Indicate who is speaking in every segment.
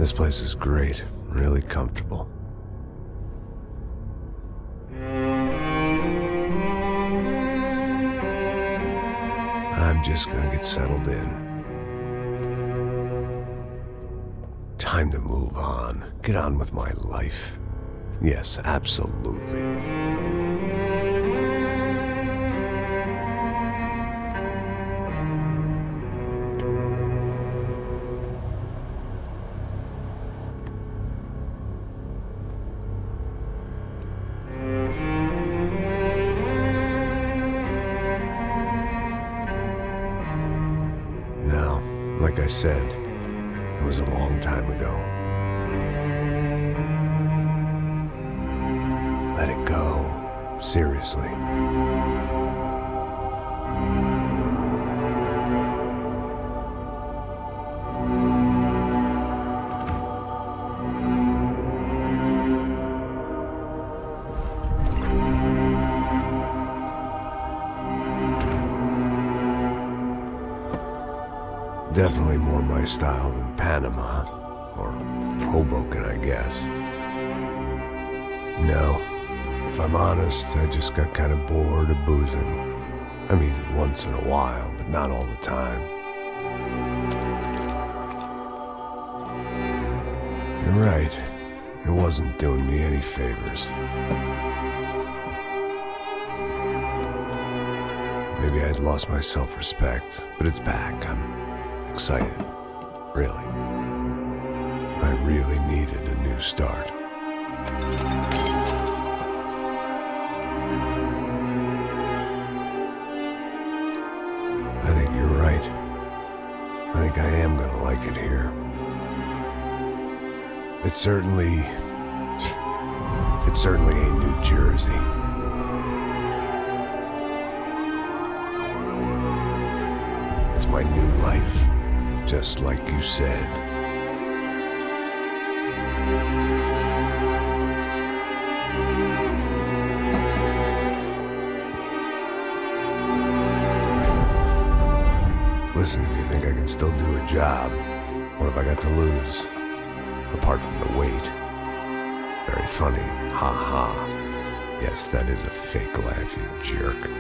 Speaker 1: This place is great, really comfortable. I'm just gonna get settled in. Time to move on. Get on with my life. Yes, absolutely. Now, like I said, it was a long time ago. Let it go. Seriously. Definitely more my style than Panama, or Hoboken, I guess. No, if I'm honest, I just got kind of bored of boozing. I mean, once in a while, but not all the time. You're right, it wasn't doing me any favors. Maybe I'd lost my self-respect, but it's back. I'm excited, really. I really needed a new start. I think you're right. I think I am gonna like it here. It's certainly ain't New Jersey. It's my new life. Just like you said. Listen, if you think I can still do a job, what have I got to lose? Apart from the weight. Very funny. Ha ha. Yes, that is a fake laugh, you jerk.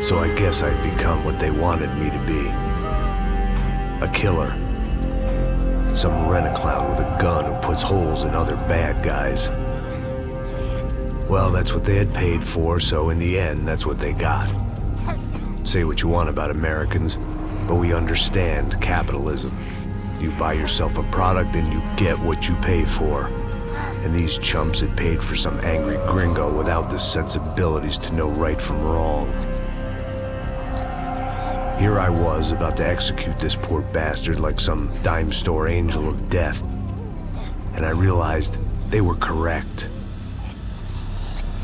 Speaker 1: So I guess I'd become what they wanted me to be. A killer. Some rent-a-clown with a gun who puts holes in other bad guys. Well, that's what they had paid for, so in the end, that's what they got. Say what you want about Americans, but we understand capitalism. You buy yourself a product and you get what you pay for. And these chumps had paid for some angry gringo without the sensibilities to know right from wrong. Here I was, about to execute this poor bastard like some dime store angel of death. And I realized they were correct.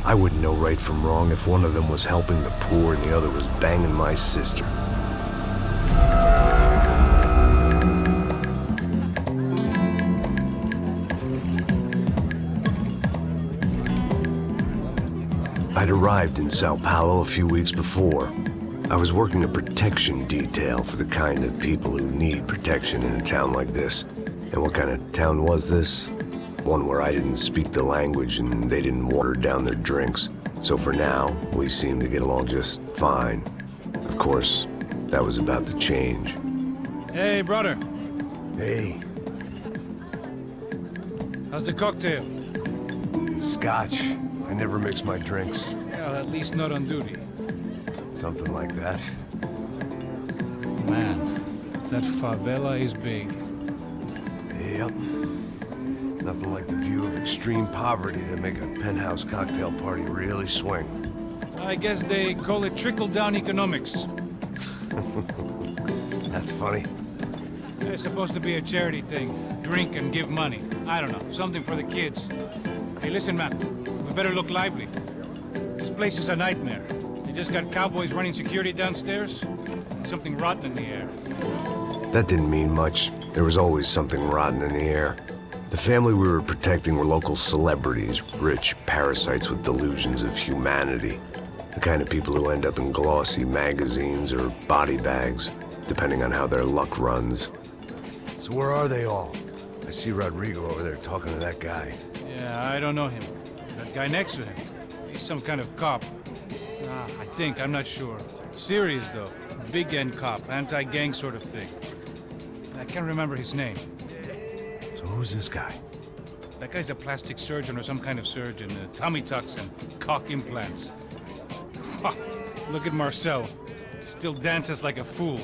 Speaker 1: I wouldn't know right from wrong if one of them was helping the poor and the other was banging my sister. I'd arrived in Sao Paulo a few weeks before. I was working a protection detail for the kind of people who need protection in a town like this. And what kind of town was this? One where I didn't speak the language and they didn't water down their drinks. So for now, we seemed to get along just fine. Of course, that was about to change.
Speaker 2: Hey, brother.
Speaker 1: Hey.
Speaker 2: How's the cocktail?
Speaker 1: Scotch. I never mix my drinks.
Speaker 2: Well, at least not on duty.
Speaker 1: Something like that.
Speaker 2: Man, that favela is big.
Speaker 1: Yep. Nothing like the view of extreme poverty to make a penthouse cocktail party really swing.
Speaker 2: I guess they call it trickle-down economics.
Speaker 1: That's funny.
Speaker 2: It's supposed to be a charity thing. Drink and give money. I don't know, something for the kids. Hey, listen, man. We better look lively. This place is a nightmare. They just got cowboys running security downstairs. Something rotten in the air.
Speaker 1: That didn't mean much. There was always something rotten in the air. The family we were protecting were local celebrities, rich parasites with delusions of humanity. The kind of people who end up in glossy magazines or body bags, depending on how their luck runs. So where are they all? I see Rodrigo over there talking to that guy.
Speaker 2: Yeah, I don't know him. That guy next to him. He's some kind of cop. I think, I'm not sure. Serious, though. Big end cop, anti-gang sort of thing. I can't remember his name.
Speaker 1: So who's this guy?
Speaker 2: That guy's a plastic surgeon or some kind of surgeon. Tummy tucks and cock implants. Look at Marcel. Still dances like a fool.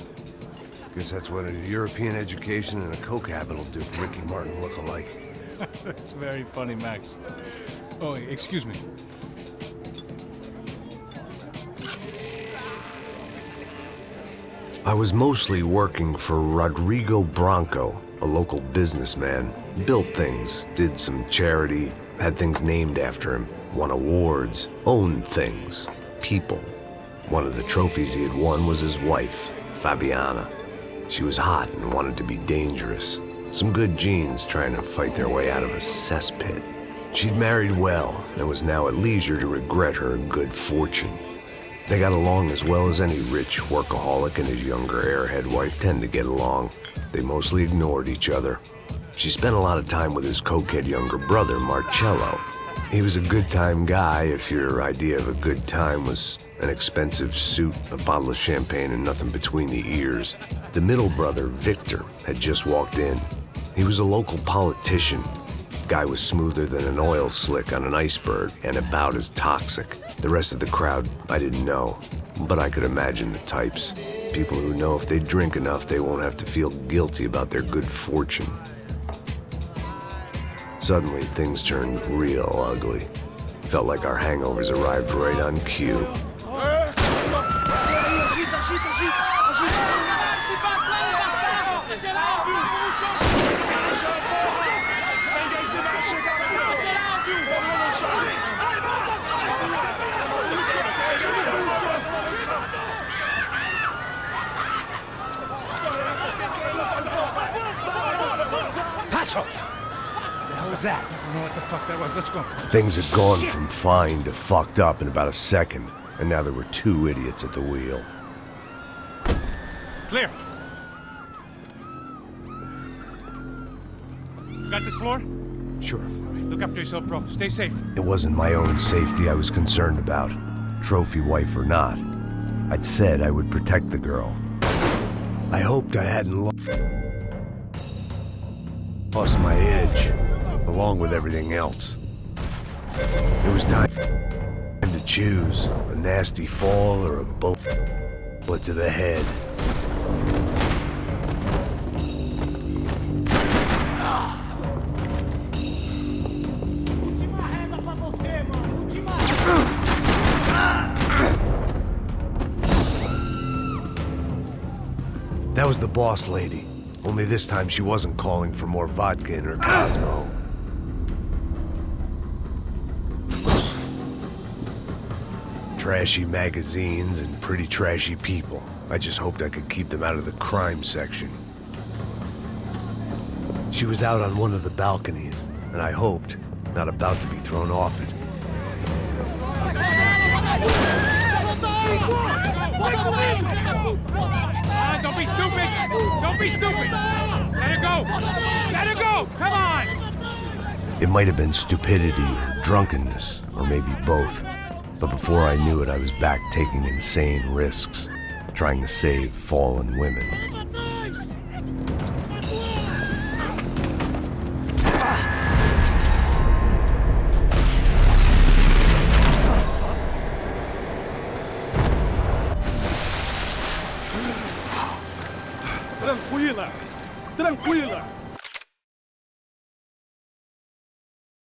Speaker 1: Guess that's what a European education and a coke habit will do for Ricky Martin look-alike.
Speaker 2: That's very funny, Max. Oh, excuse me.
Speaker 1: I was mostly working for Rodrigo Branco, a local businessman. Built things, did some charity, had things named after him, won awards, owned things, people. One of the trophies he had won was his wife, Fabiana. She was hot and wanted to be dangerous. Some good genes trying to fight their way out of a cesspit. She'd married well and was now at leisure to regret her good fortune. They got along as well as any rich workaholic and his younger airhead wife tend to get along. They mostly ignored each other. She spent a lot of time with his cokehead younger brother, Marcello. He was a good-time guy if your idea of a good time was an expensive suit, a bottle of champagne, and nothing between the ears. The middle brother, Victor, had just walked in. He was a local politician. Guy was smoother than an oil slick on an iceberg and about as toxic. The rest of the crowd, I didn't know, but I could imagine the types. People who know if they drink enough, they won't have to feel guilty about their good fortune. Suddenly, things turned real ugly. Felt like our hangovers arrived right on cue.
Speaker 2: Passos! What was that? I don't know what the fuck that was. Let's go.
Speaker 1: Things had gone from fine to fucked up in about a second, and now there were two idiots at the wheel.
Speaker 2: Clear. Got this floor?
Speaker 1: Sure.
Speaker 2: Look after yourself, bro. Stay safe.
Speaker 1: It wasn't my own safety I was concerned about, trophy wife or not. I'd said I would protect the girl. I hoped I hadn't lost my edge, along with everything else. It was time to choose, a nasty fall or a bullet to the head. That was the boss lady. Only this time she wasn't calling for more vodka in her Cosmo. Trashy magazines and pretty trashy people. I just hoped I could keep them out of the crime section. She was out on one of the balconies, and I hoped not about to be thrown off it.
Speaker 2: Don't be stupid! Don't be stupid! Let her go! Let her go! Come on!
Speaker 1: It might have been stupidity or drunkenness, or maybe both. But before I knew it, I was back taking insane risks, trying to save fallen women.
Speaker 3: Tranquila! Tranquila!